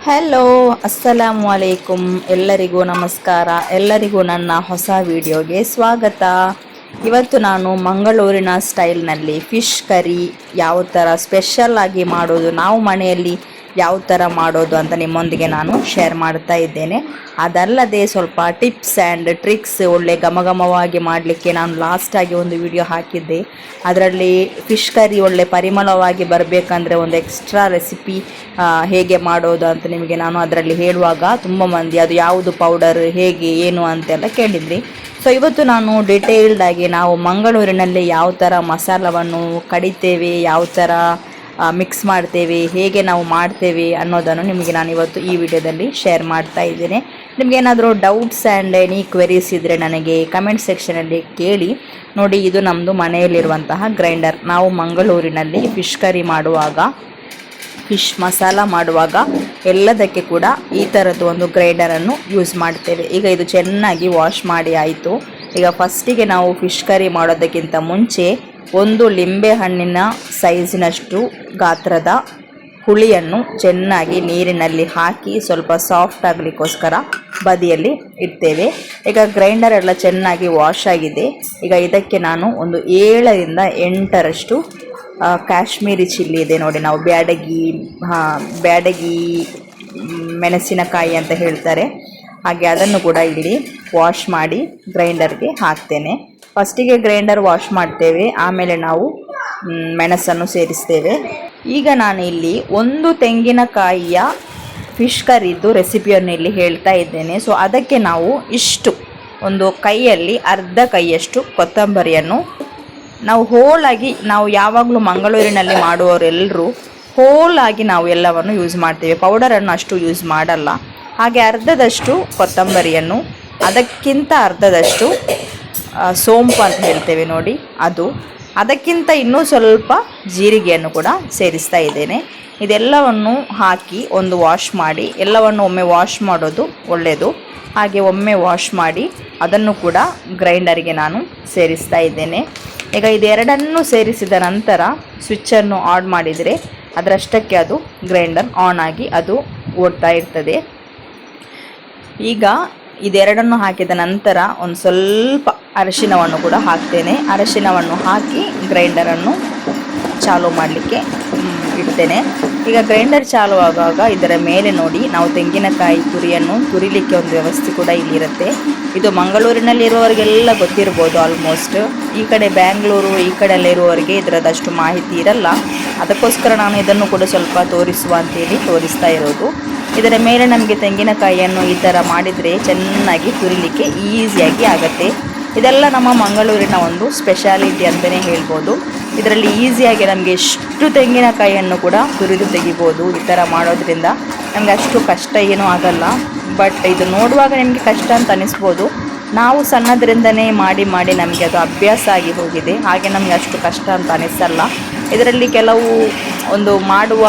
Hello, ಅಸ್ಸಲಾಮು ಅಲೈಕುಮ್. ಎಲ್ಲರಿಗೂ ನಮಸ್ಕಾರ. ಎಲ್ಲರಿಗೂ ನನ್ನ ಹೊಸ ವಿಡಿಯೋಗೆ ಸ್ವಾಗತ. ಇವತ್ತು ನಾನು ಮಂಗಳೂರಿನ ಸ್ಟೈಲ್ನಲ್ಲಿ ಫಿಶ್ ಕರಿ ಯಾವ ಥರ ಸ್ಪೆಷಲ್ ಆಗಿ ಮಾಡೋದು, ನಾವು ಮನೆಯಲ್ಲಿ ಯಾವ ಥರ ಮಾಡೋದು ಅಂತ ನಿಮ್ಮೊಂದಿಗೆ ನಾನು ಶೇರ್ ಮಾಡ್ತಾ ಇದ್ದೇನೆ. ಅದಲ್ಲದೆ ಸ್ವಲ್ಪ ಟಿಪ್ಸ್ ಆ್ಯಂಡ್ ಟ್ರಿಕ್ಸ್ ಒಳ್ಳೆ ಘಮಘಮವಾಗಿ ಮಾಡಲಿಕ್ಕೆ ನಾನು ಲಾಸ್ಟಾಗಿ ಒಂದು ವಿಡಿಯೋ ಹಾಕಿದ್ದೆ. ಅದರಲ್ಲಿ ಫಿಶ್ ಕರಿ ಒಳ್ಳೆ ಪರಿಮಳವಾಗಿ ಬರಬೇಕಂದ್ರೆ ಒಂದು ಎಕ್ಸ್ಟ್ರಾ ರೆಸಿಪಿ ಹೇಗೆ ಮಾಡೋದು ಅಂತ ನಿಮಗೆ ನಾನು ಅದರಲ್ಲಿ ಹೇಳುವಾಗ ತುಂಬ ಮಂದಿ ಅದು ಯಾವುದು ಪೌಡರ್ ಹೇಗೆ ಏನು ಅಂತೆಲ್ಲ ಕೇಳಿದ್ರಿ. ಸೊ ಇವತ್ತು ನಾನು ಡಿಟೇಲ್ಡ್ ಆಗಿ ನಾವು ಮಂಗಳೂರಿನಲ್ಲಿ ಯಾವ ಥರ ಮಸಾಲವನ್ನು ಕಡಿತೇವೆ, ಯಾವ ಥರ ಮಿಕ್ಸ್ ಮಾಡ್ತೇವೆ, ಹೇಗೆ ನಾವು ಮಾಡ್ತೇವೆ ಅನ್ನೋದನ್ನು ನಿಮಗೆ ನಾನು ಇವತ್ತು ಈ ವಿಡಿಯೋದಲ್ಲಿ ಶೇರ್ ಮಾಡ್ತಾ ಇದ್ದೇನೆ. ನಿಮಗೇನಾದರೂ ಡೌಟ್ಸ್ ಆ್ಯಂಡ್ ಎನಿ ಕ್ವೆರೀಸ್ ಇದ್ದರೆ ನನಗೆ ಕಮೆಂಟ್ ಸೆಕ್ಷನಲ್ಲಿ ಕೇಳಿ. ನೋಡಿ, ಇದು ನಮ್ಮದು ಮನೆಯಲ್ಲಿರುವಂತಹ ಗ್ರೈಂಡರ್. ನಾವು ಮಂಗಳೂರಿನಲ್ಲಿ ಫಿಶ್ ಕರಿ ಮಾಡುವಾಗ, ಫಿಶ್ ಮಸಾಲ ಮಾಡುವಾಗ ಎಲ್ಲದಕ್ಕೆ ಕೂಡ ಈ ಥರದ್ದು ಒಂದು ಗ್ರೈಂಡರನ್ನು ಯೂಸ್ ಮಾಡ್ತೇವೆ. ಈಗ ಇದು ಚೆನ್ನಾಗಿ ವಾಶ್ ಮಾಡಿ ಆಯಿತು. ಈಗ ಫಸ್ಟಿಗೆ ನಾವು ಫಿಶ್ ಕರಿ ಮಾಡೋದಕ್ಕಿಂತ ಮುಂಚೆ ಒಂದು ಲಿಂಬೆ ಹಣ್ಣಿನ ಸೈಜಿನಷ್ಟು ಗಾತ್ರದ ಹುಳಿಯನ್ನು ಚೆನ್ನಾಗಿ ನೀರಿನಲ್ಲಿ ಹಾಕಿ ಸ್ವಲ್ಪ ಸಾಫ್ಟ್ ಆಗಲಿಕ್ಕೋಸ್ಕರ ಬದಿಯಲ್ಲಿ ಇಡ್ತೇವೆ. ಈಗ ಗ್ರೈಂಡರ್ ಎಲ್ಲ ಚೆನ್ನಾಗಿ ವಾಶ್ ಆಗಿದೆ. ಈಗ ಇದಕ್ಕೆ ನಾನು ಒಂದು 7ರಿಂದ 8ರಷ್ಟು ಕಾಶ್ಮೀರಿ ಚಿಲ್ಲಿ ಇದೆ ನೋಡಿ, ನಾವು ಬ್ಯಾಡಗಿ ಮೆಣಸಿನಕಾಯಿ ಅಂತ ಹೇಳ್ತಾರೆ, ಹಾಗೆ ಅದನ್ನು ಕೂಡ ಇಲ್ಲಿ ವಾಶ್ ಮಾಡಿ ಗ್ರೈಂಡರ್ಗೆ ಹಾಕ್ತೇನೆ. ಫಸ್ಟಿಗೆ ಗ್ರೈಂಡರ್ ವಾಶ್ ಮಾಡ್ತೇವೆ, ಆಮೇಲೆ ನಾವು ಮೆಣಸನ್ನು ಸೇರಿಸ್ತೇವೆ. ಈಗ ನಾನು ಇಲ್ಲಿ ಒಂದು ತೆಂಗಿನಕಾಯಿಯ ಫಿಶ್ ಕರಿದು ರೆಸಿಪಿಯನ್ನು ಇಲ್ಲಿ ಹೇಳ್ತಾ ಇದ್ದೇನೆ. ಸೊ ಅದಕ್ಕೆ ನಾವು ಇಷ್ಟು ಒಂದು ಕೈಯಲ್ಲಿ ಅರ್ಧ ಕೈಯಷ್ಟು ಕೊತ್ತಂಬರಿಯನ್ನು ನಾವು ಹೋಲಾಗಿ, ನಾವು ಯಾವಾಗಲೂ ಮಂಗಳೂರಿನಲ್ಲಿ ಮಾಡುವವರೆಲ್ಲರೂ ಹೋಲಾಗಿ ನಾವು ಎಲ್ಲವನ್ನು ಯೂಸ್ ಮಾಡ್ತೇವೆ, ಪೌಡರನ್ನು ಅಷ್ಟು ಯೂಸ್ ಮಾಡಲ್ಲ. ಹಾಗೆ ಅರ್ಧದಷ್ಟು ಕೊತ್ತಂಬರಿಯನ್ನು, ಅದಕ್ಕಿಂತ ಅರ್ಧದಷ್ಟು ಸೋಂಪು ಅಂತ ಹೇಳ್ತೇವೆ ನೋಡಿ ಅದು, ಅದಕ್ಕಿಂತ ಇನ್ನೂ ಸ್ವಲ್ಪ ಜೀರಿಗೆಯನ್ನು ಕೂಡ ಸೇರಿಸ್ತಾ ಇದ್ದೇನೆ. ಇದೆಲ್ಲವನ್ನು ಹಾಕಿ ಒಂದು ವಾಶ್ ಮಾಡಿ, ಎಲ್ಲವನ್ನು ಒಮ್ಮೆ ವಾಶ್ ಮಾಡೋದು ಒಳ್ಳೆಯದು. ಹಾಗೆ ಒಮ್ಮೆ ವಾಶ್ ಮಾಡಿ ಅದನ್ನು ಕೂಡ ಗ್ರೈಂಡರಿಗೆ ನಾನು ಸೇರಿಸ್ತಾ ಇದ್ದೇನೆ. ಈಗ ಇದೆರಡನ್ನು ಸೇರಿಸಿದ ನಂತರ ಸ್ವಿಚ್ಚನ್ನು ಆನ್ ಮಾಡಿದರೆ ಅದರಷ್ಟಕ್ಕೆ ಅದು ಗ್ರೈಂಡರ್ ಆನ್ ಆಗಿ ಅದು ಓಡ್ತಾ ಇರ್ತದೆ. ಈಗ ಇದೆರಡನ್ನು ಹಾಕಿದ ನಂತರ ಒಂದು ಸ್ವಲ್ಪ ಅರಿಶಿನವನ್ನು ಕೂಡ ಹಾಕ್ತೇನೆ. ಅರಿಶಿನವನ್ನು ಹಾಕಿ ಗ್ರೈಂಡರನ್ನು ಚಾಲೂ ಮಾಡಲಿಕ್ಕೆ ಇಡ್ತೇನೆ. ಈಗ ಗ್ರೈಂಡರ್ ಚಾಲು ಆಗುವಾಗ ಇದರ ಮೇಲೆ ನೋಡಿ, ನಾವು ತೆಂಗಿನಕಾಯಿ ತುರಿಯನ್ನು ತುರಿಲಿಕ್ಕೆ ಒಂದು ವ್ಯವಸ್ಥೆ ಕೂಡ ಇಲ್ಲಿರುತ್ತೆ. ಇದು ಮಂಗಳೂರಿನಲ್ಲಿ ಇರುವವರಿಗೆಲ್ಲ ಗೊತ್ತಿರ್ಬೋದು ಆಲ್ಮೋಸ್ಟ್. ಈ ಕಡೆ ಬ್ಯಾಂಗ್ಳೂರು ಈ ಕಡೆಯಲ್ಲ ಇರುವವರಿಗೆ ಇದರದಷ್ಟು ಮಾಹಿತಿ ಇರಲ್ಲ. ಅದಕ್ಕೋಸ್ಕರ ನಾನು ಇದನ್ನು ಕೂಡ ಸ್ವಲ್ಪ ತೋರಿಸುವ ಅಂತೇಳಿ ತೋರಿಸ್ತಾ ಇರೋದು. ಇದರ ಮೇಲೆ ನಮಗೆ ತೆಂಗಿನಕಾಯಿಯನ್ನು ಈ ಥರ ಮಾಡಿದರೆ ಚೆನ್ನಾಗಿ ತುರಿಲಿಕ್ಕೆ ಈಸಿಯಾಗಿ ಆಗುತ್ತೆ. ಇದೆಲ್ಲ ನಮ್ಮ ಮಂಗಳೂರಿನ ಒಂದು ಸ್ಪೆಷಾಲಿಟಿ ಅಂತಲೇ ಹೇಳ್ಬೋದು. ಇದರಲ್ಲಿ ಈಸಿಯಾಗಿ ನಮಗೆ ಎಷ್ಟು ತೆಂಗಿನಕಾಯಿಯನ್ನು ಕೂಡ ತುರಿದು ತೆಗಿಬೋದು. ಈ ಥರ ಮಾಡೋದ್ರಿಂದ ನಮಗೆ ಅಷ್ಟು ಕಷ್ಟ ಏನೂ ಆಗಲ್ಲ. ಬಟ್ ಇದು ನೋಡುವಾಗ ನಿಮಗೆ ಕಷ್ಟ ಅಂತ ಅನಿಸ್ಬೋದು. ನಾವು ಸಣ್ಣದ್ರಿಂದನೇ ಮಾಡಿ ಮಾಡಿ ನಮಗೆ ಅದು ಅಭ್ಯಾಸ ಆಗಿ ಹೋಗಿದೆ, ಹಾಗೆ ನಮಗೆ ಅಷ್ಟು ಕಷ್ಟ ಅಂತ ಅನಿಸಲ್ಲ. ಇದರಲ್ಲಿ ಕೆಲವು ಒಂದು ಮಾಡುವ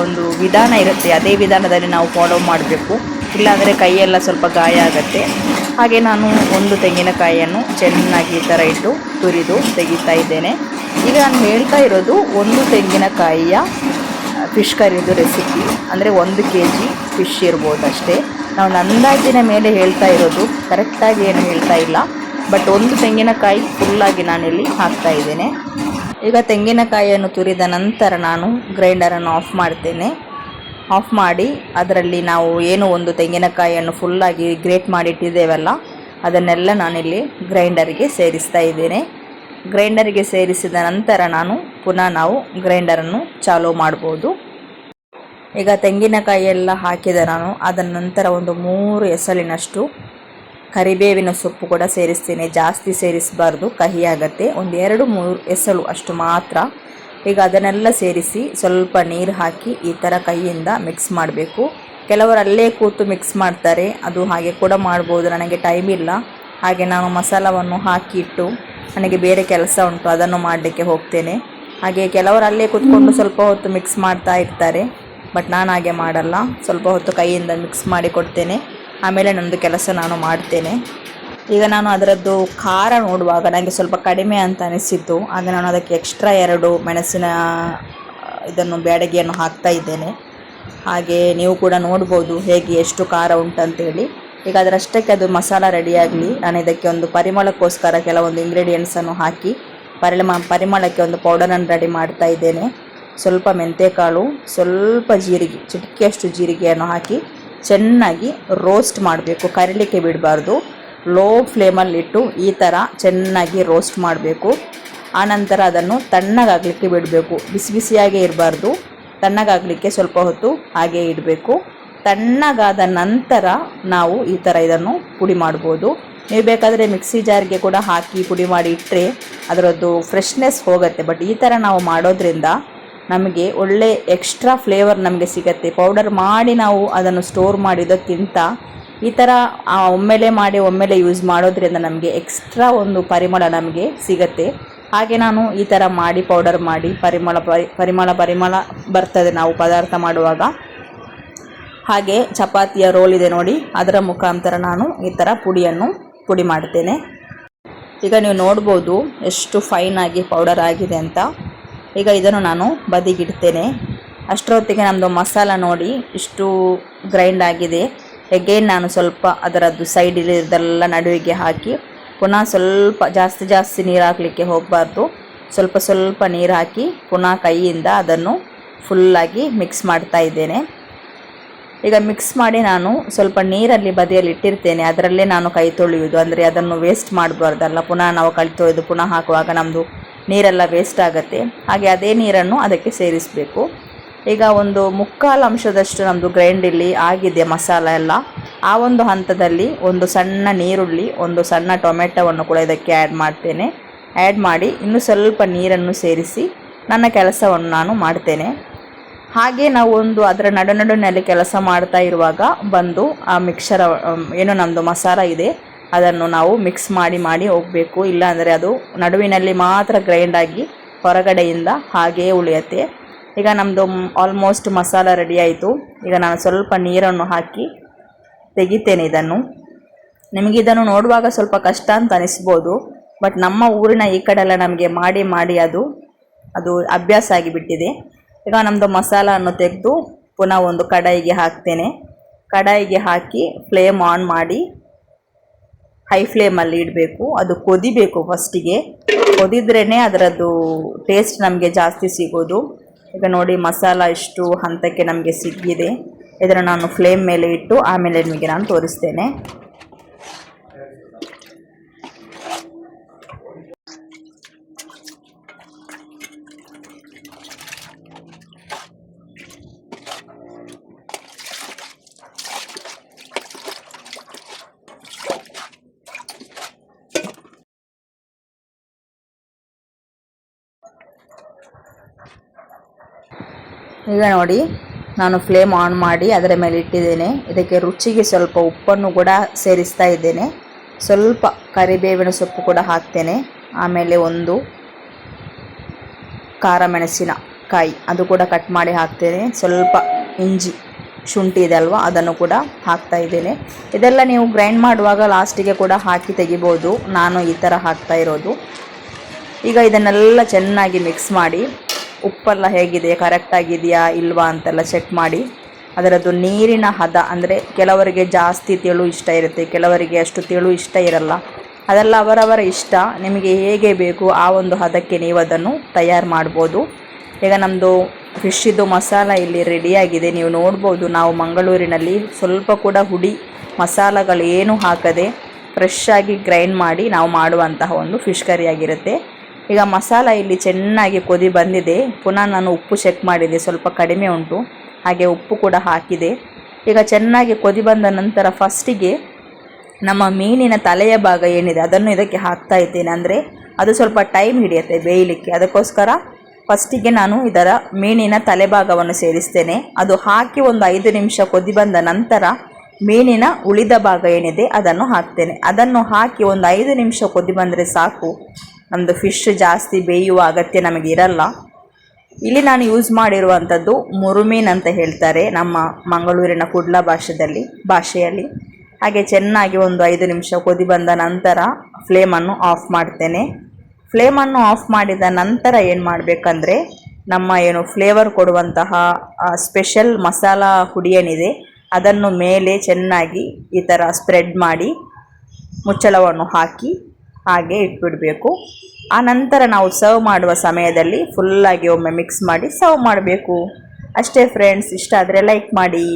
ಒಂದು ವಿಧಾನ ಇರುತ್ತೆ, ಅದೇ ವಿಧಾನದಲ್ಲಿ ನಾವು ಫಾಲೋ ಮಾಡಬೇಕು, ಇಲ್ಲಾಂದರೆ ಕೈಯೆಲ್ಲ ಸ್ವಲ್ಪ ಗಾಯ ಆಗುತ್ತೆ. ಹಾಗೆ ನಾನು ಒಂದು ತೆಂಗಿನಕಾಯಿಯನ್ನು ಚೆನ್ನಾಗಿ ಈ ಥರ ಇಟ್ಟು ತುರಿದು ತೆಗಿತಾ ಇದ್ದೇನೆ. ಈಗ ನಾನು ಹೇಳ್ತಾ ಇರೋದು ಒಂದು ತೆಂಗಿನಕಾಯಿಯ ಫಿಶ್ ಕರಿದು ರೆಸಿಪಿ, ಅಂದರೆ 1 kg ಫಿಶ್ ಇರ್ಬೋದು ಅಷ್ಟೇ. ನಾವು ಅಂದಾಜಿನ ಮೇಲೆ ಹೇಳ್ತಾ ಇರೋದು, ಕರೆಕ್ಟಾಗಿ ಏನು ಹೇಳ್ತಾ ಇಲ್ಲ. ಬಟ್ ಒಂದು ತೆಂಗಿನಕಾಯಿ ಫುಲ್ಲಾಗಿ ನಾನಿಲ್ಲಿ ಹಾಕ್ತಾ ಇದ್ದೇನೆ. ಈಗ ತೆಂಗಿನಕಾಯಿಯನ್ನು ತುರಿದ ನಂತರ ನಾನು ಗ್ರೈಂಡರನ್ನು ಆಫ್ ಮಾಡ್ತೇನೆ. ಆಫ್ ಮಾಡಿ ಅದರಲ್ಲಿ ನಾವು ಏನು ಒಂದು ತೆಂಗಿನಕಾಯಿಯನ್ನು ಫುಲ್ಲಾಗಿ ಗ್ರೇಟ್ ಮಾಡಿಟ್ಟಿದ್ದೇವಲ್ಲ, ಅದನ್ನೆಲ್ಲ ನಾನಿಲ್ಲಿ ಗ್ರೈಂಡರಿಗೆ ಸೇರಿಸ್ತಾ ಇದ್ದೇನೆ. ಗ್ರೈಂಡರಿಗೆ ಸೇರಿಸಿದ ನಂತರ ನಾವು ಗ್ರೈಂಡರನ್ನು ಚಾಲೂ ಮಾಡ್ಬೋದು. ಈಗ ತೆಂಗಿನಕಾಯಿ ಎಲ್ಲ ಹಾಕಿದ ನಾನು ಅದರ ನಂತರ ಒಂದು 3 ಎಸಳಿನಷ್ಟು ಕರಿಬೇವಿನ ಸೊಪ್ಪು ಕೂಡ ಸೇರಿಸ್ತೀನಿ. ಜಾಸ್ತಿ ಸೇರಿಸಬಾರ್ದು, ಕಹಿ ಆಗುತ್ತೆ. ಒಂದು 2-3 ಎಸಳು ಅಷ್ಟು ಮಾತ್ರ. ಈಗ ಅದನ್ನೆಲ್ಲ ಸೇರಿಸಿ ಸ್ವಲ್ಪ ನೀರು ಹಾಕಿ ಈ ಥರ ಕೈಯಿಂದ ಮಿಕ್ಸ್ ಮಾಡಬೇಕು. ಕೆಲವರು ಅಲ್ಲೇ ಕೂತು ಮಿಕ್ಸ್ ಮಾಡ್ತಾರೆ, ಅದು ಹಾಗೆ ಕೂಡ ಮಾಡ್ಬೋದು. ನನಗೆ ಟೈಮ್ ಇಲ್ಲ, ಹಾಗೆ ನಾನು ಮಸಾಲವನ್ನು ಹಾಕಿಟ್ಟು ನನಗೆ ಬೇರೆ ಕೆಲಸ ಉಂಟು, ಅದನ್ನು ಮಾಡಲಿಕ್ಕೆ ಹೋಗ್ತೇನೆ. ಹಾಗೆ ಕೆಲವರು ಅಲ್ಲೇ ಕೂತ್ಕೊಂಡು ಸ್ವಲ್ಪ ಹೊತ್ತು ಮಿಕ್ಸ್ ಮಾಡ್ತಾ ಇರ್ತಾರೆ, ಬಟ್ ನಾನು ಹಾಗೆ ಮಾಡಲ್ಲ. ಸ್ವಲ್ಪ ಹೊತ್ತು ಕೈಯಿಂದ ಮಿಕ್ಸ್ ಮಾಡಿ ಕೊಡ್ತೇನೆ, ಆಮೇಲೆ ನನ್ನದು ಕೆಲಸ ನಾನು ಮಾಡ್ತೇನೆ. ಈಗ ನಾನು ಅದರದ್ದು ಖಾರ ನೋಡುವಾಗ ನನಗೆ ಸ್ವಲ್ಪ ಕಡಿಮೆ ಅಂತ ಅನಿಸಿತ್ತು. ಆಗ ನಾನು ಅದಕ್ಕೆ ಎಕ್ಸ್ಟ್ರಾ 2 ಮೆಣಸಿನ ಇದನ್ನು ಬ್ಯಾಡಗಿಯನ್ನು ಹಾಕ್ತಾ ಇದ್ದೇನೆ. ಹಾಗೆ ನೀವು ಕೂಡ ನೋಡ್ಬೋದು ಹೇಗೆ ಎಷ್ಟು ಖಾರ ಉಂಟಂತೇಳಿ. ಈಗ ಅದರಷ್ಟಕ್ಕೆ ಅದು ಮಸಾಲ ರೆಡಿಯಾಗಲಿ, ನಾನು ಇದಕ್ಕೆ ಒಂದು ಪರಿಮಳಕ್ಕೋಸ್ಕರ ಕೆಲವೊಂದು ಇಂಗ್ರೀಡಿಯೆಂಟ್ಸನ್ನು ಹಾಕಿ ಪರಿಮಳಕ್ಕೆ ಒಂದು ಪೌಡರನ್ನು ರೆಡಿ ಮಾಡ್ತಾ ಇದ್ದೇನೆ. ಸ್ವಲ್ಪ ಮೆಂತೆಕಾಳು, ಸ್ವಲ್ಪ ಜೀರಿಗೆ, ಚಿಟಿಕೆಯಷ್ಟು ಜೀರಿಗೆಯನ್ನು ಹಾಕಿ ಚೆನ್ನಾಗಿ ರೋಸ್ಟ್ ಮಾಡಬೇಕು, ಕರಿಲಿಕ್ಕೆ ಬಿಡಬಾರ್ದು. ಲೋ ಫ್ಲೇಮಲ್ಲಿಟ್ಟು ಈ ಥರ ಚೆನ್ನಾಗಿ ರೋಸ್ಟ್ ಮಾಡಬೇಕು. ಆನಂತರ ಅದನ್ನು ತಣ್ಣಗಾಗಲಿಕ್ಕೆ ಬಿಡಬೇಕು, ಬಿಸಿ ಬಿಸಿಯಾಗೇ ಇರಬಾರ್ದು, ತಣ್ಣಗಾಗಲಿಕ್ಕೆ ಸ್ವಲ್ಪ ಹೊತ್ತು ಹಾಗೇ ಇಡಬೇಕು. ತಣ್ಣಗಾದ ನಂತರ ನಾವು ಈ ಥರ ಇದನ್ನು ಪುಡಿ ಮಾಡ್ಬೋದು. ನೀವು ಬೇಕಾದರೆ ಮಿಕ್ಸಿ ಜಾರ್ಗೆ ಕೂಡ ಹಾಕಿ ಪುಡಿ ಮಾಡಿ ಇಟ್ಟರೆ ಅದರದ್ದು ಫ್ರೆಶ್ನೆಸ್ ಹೋಗುತ್ತೆ. ಬಟ್ ಈ ಥರ ನಾವು ಮಾಡೋದ್ರಿಂದ ನಮಗೆ ಒಳ್ಳೆ ಎಕ್ಸ್ಟ್ರಾ ಫ್ಲೇವರ್ ನಮಗೆ ಸಿಗುತ್ತೆ. ಪೌಡರ್ ಮಾಡಿ ನಾವು ಅದನ್ನು ಸ್ಟೋರ್ ಮಾಡಿದ್ದಕ್ಕಿಂತ ಈ ಥರ ಒಮ್ಮೆಲೆ ಮಾಡಿ ಒಮ್ಮೆಲೆ ಯೂಸ್ ಮಾಡೋದ್ರಿಂದ ನಮಗೆ ಎಕ್ಸ್ಟ್ರಾ ಒಂದು ಪರಿಮಳ ನಮಗೆ ಸಿಗುತ್ತೆ. ಹಾಗೆ ನಾನು ಈ ಥರ ಮಾಡಿ ಪೌಡರ್ ಮಾಡಿ ಪರಿಮಳ ಬರ್ತದೆ ನಾವು ಪದಾರ್ಥ ಮಾಡುವಾಗ. ಹಾಗೆ ಚಪಾತಿಯ ರೋಲ್ ಇದೆ ನೋಡಿ, ಅದರ ಮುಖಾಂತರ ನಾನು ಈ ಥರ ಪುಡಿ ಮಾಡ್ತೇನೆ. ಈಗ ನೀವು ನೋಡ್ಬೋದು ಎಷ್ಟು ಫೈನಾಗಿ ಪೌಡರ್ ಆಗಿದೆ ಅಂತ. ಈಗ ಇದನ್ನು ನಾನು ಬದಿಗಿಡ್ತೇನೆ. ಅಷ್ಟರೊತ್ತಿಗೆ ನಮ್ಮದು ಮಸಾಲ ನೋಡಿ ಇಷ್ಟು ಗ್ರೈಂಡ್ ಆಗಿದೆ. ಎಗೇನ್ ನಾನು ಸ್ವಲ್ಪ ಅದರದ್ದು ಸೈಡಿಲಿದ್ದೆಲ್ಲ ನಡುವಿಗೆ ಹಾಕಿ ಪುನಃ ಸ್ವಲ್ಪ ಜಾಸ್ತಿ ನೀರು ಹಾಕಲಿಕ್ಕೆ ಹೋಗಬಾರ್ದು. ಸ್ವಲ್ಪ ನೀರು ಹಾಕಿ ಪುನಃ ಕೈಯಿಂದ ಅದನ್ನು ಫುಲ್ಲಾಗಿ ಮಿಕ್ಸ್ ಮಾಡ್ತಾ ಇದ್ದೇನೆ. ಈಗ ಮಿಕ್ಸ್ ಮಾಡಿ ನಾನು ಸ್ವಲ್ಪ ನೀರಲ್ಲಿ ಬದಿಯಲ್ಲಿ ಇಟ್ಟಿರ್ತೇನೆ. ಅದರಲ್ಲೇ ನಾನು ಕೈ ತೊಳೆಯುವುದು, ಅಂದರೆ ಅದನ್ನು ವೇಸ್ಟ್ ಮಾಡಬಾರ್ದಲ್ಲ. ಪುನಃ ನಾವು ಕೈ ತೊಳೆದು ಪುನಃ ಹಾಕುವಾಗ ನಮ್ಮದು ನೀರೆಲ್ಲ ವೇಸ್ಟ್ ಆಗುತ್ತೆ. ಹಾಗೆ ಅದೇ ನೀರನ್ನು ಅದಕ್ಕೆ ಸೇರಿಸಬೇಕು. ಈಗ ಒಂದು 3/4 ಅಂಶದಷ್ಟು ನಮ್ಮದು ಗ್ರೈಂಡ್ ಇಲ್ಲಿ ಆಗಿದೆ ಮಸಾಲ ಎಲ್ಲ. ಆ ಒಂದು ಹಂತದಲ್ಲಿ ಒಂದು ಸಣ್ಣ ನೀರುಳ್ಳಿ, ಒಂದು ಸಣ್ಣ ಟೊಮೆಟೊವನ್ನು ಕೂಡ ಇದಕ್ಕೆ ಆ್ಯಡ್ ಮಾಡ್ತೇನೆ. ಆ್ಯಡ್ ಮಾಡಿ ಇನ್ನೂ ಸ್ವಲ್ಪ ನೀರನ್ನು ಸೇರಿಸಿ ನನ್ನ ಕೆಲಸವನ್ನು ನಾನು ಮಾಡ್ತೇನೆ. ಹಾಗೆ ನಾವು ಅದರ ನಡುವಿನಲ್ಲಿ ಕೆಲಸ ಮಾಡ್ತಾ ಇರುವಾಗ ಬಂದು ಆ ಮಿಕ್ಸರ್ ಏನು ನಮ್ಮದು ಮಸಾಲ ಇದೆ ಅದನ್ನು ನಾವು ಮಿಕ್ಸ್ ಮಾಡಿ ಹೋಗಬೇಕು. ಇಲ್ಲಾಂದರೆ ಅದು ನಡುವಿನಲ್ಲಿ ಮಾತ್ರ ಗ್ರೈಂಡ್ ಆಗಿ ಹೊರಗಡೆಯಿಂದ ಹಾಗೆಯೇ ಉಳಿಯುತ್ತೆ. ಈಗ ನಮ್ಮದು ಆಲ್ಮೋಸ್ಟ್ ಮಸಾಲ ರೆಡಿ ಆಯಿತು. ಈಗ ನಾನು ಸ್ವಲ್ಪ ನೀರನ್ನು ಹಾಕಿ ತೆಗಿತೇನೆ ಇದನ್ನು. ನಿಮಗಿದನ್ನು ನೋಡುವಾಗ ಸ್ವಲ್ಪ ಕಷ್ಟ ಅಂತ ಅನಿಸ್ಬೋದು, ಬಟ್ ನಮ್ಮ ಊರಿನ ಈ ಕಡೆ ಎಲ್ಲ ನಮಗೆ ಮಾಡಿ ಅದು ಅಭ್ಯಾಸ ಆಗಿಬಿಟ್ಟಿದೆ. ಈಗ ನಮ್ಮದು ಮಸಾಲವನ್ನು ತೆಗೆದು ಪುನಃ ಒಂದು ಕಡಾಯಿಗೆ ಹಾಕ್ತೇನೆ. ಕಡಾಯಿಗೆ ಹಾಕಿ ಫ್ಲೇಮ್ ಆನ್ ಮಾಡಿ ಹೈ ಫ್ಲೇಮಲ್ಲಿ ಇಡಬೇಕು. ಅದು ಕೊದಿಬೇಕು, ಫಸ್ಟಿಗೆ ಕೊದಿದ್ರೇ ಅದರದ್ದು ಟೇಸ್ಟ್ ನಮಗೆ ಜಾಸ್ತಿ ಸಿಗೋದು. ಈಗ ನೋಡಿ ಮಸಾಲ ಇಷ್ಟು ಹಂತಕ್ಕೆ ನಮಗೆ ಸಿಕ್ಕಿದೆ. ಇದನ್ನು ನಾನು ಫ್ಲೇಮ್ ಮೇಲೆ ಇಟ್ಟು ಆಮೇಲೆ ನಿಮಗೆ ನಾನು ತೋರಿಸ್ತೇನೆ. ಈಗ ನೋಡಿ ನಾನು ಫ್ಲೇಮ್ ಆನ್ ಮಾಡಿ ಅದರ ಮೇಲೆ ಇಟ್ಟಿದ್ದೇನೆ. ಇದಕ್ಕೆ ರುಚಿಗೆ ಸ್ವಲ್ಪ ಉಪ್ಪನ್ನು ಕೂಡ ಸೇರಿಸ್ತಾ ಇದ್ದೇನೆ. ಸ್ವಲ್ಪ ಕರಿಬೇವಿನ ಸೊಪ್ಪು ಕೂಡ ಹಾಕ್ತೇನೆ. ಆಮೇಲೆ ಒಂದು ಖಾರ ಮೆಣಸಿನಕಾಯಿ ಅದು ಕೂಡ ಕಟ್ ಮಾಡಿ ಹಾಕ್ತೇನೆ. ಸ್ವಲ್ಪ ಇಂಜಿ ಶುಂಠಿ ಇದೆ ಅಲ್ವಾ, ಅದನ್ನು ಕೂಡ ಹಾಕ್ತಾ ಇದ್ದೇನೆ. ಇದೆಲ್ಲ ನೀವು ಗ್ರೈಂಡ್ ಮಾಡುವಾಗ ಲಾಸ್ಟಿಗೆ ಕೂಡ ಹಾಕಿ ತೆಗಿಬೋದು. ನಾನು ಈ ಥರ ಹಾಕ್ತಾ ಇರೋದು. ಈಗ ಇದನ್ನೆಲ್ಲ ಚೆನ್ನಾಗಿ ಮಿಕ್ಸ್ ಮಾಡಿ ಉಪ್ಪೆಲ್ಲ ಹೇಗಿದೆ, ಕರೆಕ್ಟಾಗಿದೆಯಾ ಇಲ್ವಾ ಅಂತೆಲ್ಲ ಚೆಕ್ ಮಾಡಿ ಅದರದ್ದು ನೀರಿನ ಹದ, ಅಂದರೆ ಕೆಲವರಿಗೆ ಜಾಸ್ತಿ ತೆಳು ಇಷ್ಟ ಇರುತ್ತೆ, ಕೆಲವರಿಗೆ ಅಷ್ಟು ತೆಳು ಇಷ್ಟ ಇರಲ್ಲ. ಅದೆಲ್ಲ ಅವರವರ ಇಷ್ಟ. ನಿಮಗೆ ಹೇಗೆ ಬೇಕು ಆ ಒಂದು ಹದಕ್ಕೆ ನೀವು ಅದನ್ನು ತಯಾರು ಮಾಡ್ಬೋದು. ಈಗ ನಮ್ಮದು ಫಿಶ್ಶಿದ್ದು ಮಸಾಲ ಇಲ್ಲಿ ರೆಡಿಯಾಗಿದೆ. ನೀವು ನೋಡ್ಬೋದು, ನಾವು ಮಂಗಳೂರಿನಲ್ಲಿ ಸ್ವಲ್ಪ ಕೂಡ ಹುಡಿ ಮಸಾಲಗಳು ಏನೂ ಹಾಕದೆ ಫ್ರೆಶ್ ಆಗಿ ಗ್ರೈಂಡ್ ಮಾಡಿ ನಾವು ಮಾಡುವಂತಹ ಒಂದು ಫಿಶ್ ಕರಿ ಆಗಿರುತ್ತೆ. ಈಗ ಮಸಾಲ ಇಲ್ಲಿ ಚೆನ್ನಾಗಿ ಕೊದಿ ಬಂದಿದೆ. ಪುನಃ ನಾನು ಉಪ್ಪು ಚೆಕ್ ಮಾಡಿದೆ, ಸ್ವಲ್ಪ ಕಡಿಮೆ ಉಂಟು, ಹಾಗೆ ಉಪ್ಪು ಕೂಡ ಹಾಕಿದೆ. ಈಗ ಚೆನ್ನಾಗಿ ಕೊದಿ ಬಂದ ನಂತರ ಫಸ್ಟಿಗೆ ನಮ್ಮ ಮೀನಿನ ತಲೆಯ ಭಾಗ ಏನಿದೆ ಅದನ್ನು ಇದಕ್ಕೆ ಹಾಕ್ತಾ ಇದ್ದೇನೆ. ಅಂದರೆ ಅದು ಸ್ವಲ್ಪ ಟೈಮ್ ಹಿಡಿಯುತ್ತೆ ಬೇಯಲಿಕ್ಕೆ. ಅದಕ್ಕೋಸ್ಕರ ಫಸ್ಟಿಗೆ ನಾನು ಇದರ ಮೀನಿನ ತಲೆ ಭಾಗವನ್ನು ಸೇರಿಸ್ತೇನೆ. ಅದು ಹಾಕಿ ಒಂದು 5 ನಿಮಿಷ ಕೊದಿ ಬಂದ ನಂತರ ಮೀನಿನ ಉಳಿದ ಭಾಗ ಏನಿದೆ ಅದನ್ನು ಹಾಕ್ತೇನೆ. ಅದನ್ನು ಹಾಕಿ ಒಂದು 5 ನಿಮಿಷ ಕೊದಿ ಬಂದರೆ ಸಾಕು. ನಮ್ಮದು ಫಿಶ್ ಜಾಸ್ತಿ ಬೇಯುವ ಅಗತ್ಯ ನಮಗೆ ಇರಲ್ಲ. ಇಲ್ಲಿ ನಾನು ಯೂಸ್ ಮಾಡಿರುವಂಥದ್ದು ಮುರುಮೀನ್ ಅಂತ ಹೇಳ್ತಾರೆ ನಮ್ಮ ಮಂಗಳೂರಿನ ಕುಡ್ಲ ಭಾಷೆಯಲ್ಲಿ. ಹಾಗೆ ಚೆನ್ನಾಗಿ ಒಂದು 5 ನಿಮಿಷ ಕೊದಿ ಬಂದ ನಂತರ ಫ್ಲೇಮನ್ನು ಆಫ್ ಮಾಡ್ತೇನೆ. ಫ್ಲೇಮನ್ನು ಆಫ್ ಮಾಡಿದ ನಂತರ ಏನು ಮಾಡಬೇಕಂದ್ರೆ ನಮ್ಮ ಏನು ಫ್ಲೇವರ್ ಕೊಡುವಂತಹ ಸ್ಪೆಷಲ್ ಮಸಾಲ ಹುಡಿ ಏನಿದೆ ಅದನ್ನು ಮೇಲೆ ಚೆನ್ನಾಗಿ ಈ ಥರ ಸ್ಪ್ರೆಡ್ ಮಾಡಿ ಮುಚ್ಚಳವನ್ನು ಹಾಕಿ ಹಾಗೆ ಇಟ್ಬಿಡಬೇಕು. ಆ ನಂತರ ನಾವು ಸರ್ವ್ ಮಾಡುವ ಸಮಯದಲ್ಲಿ ಫುಲ್ಲಾಗಿ ಒಮ್ಮೆ ಮಿಕ್ಸ್ ಮಾಡಿ ಸರ್ವ್ ಮಾಡಬೇಕು. ಅಷ್ಟೇ ಫ್ರೆಂಡ್ಸ್. ಇಷ್ಟ ಆದರೆ ಲೈಕ್ ಮಾಡಿ.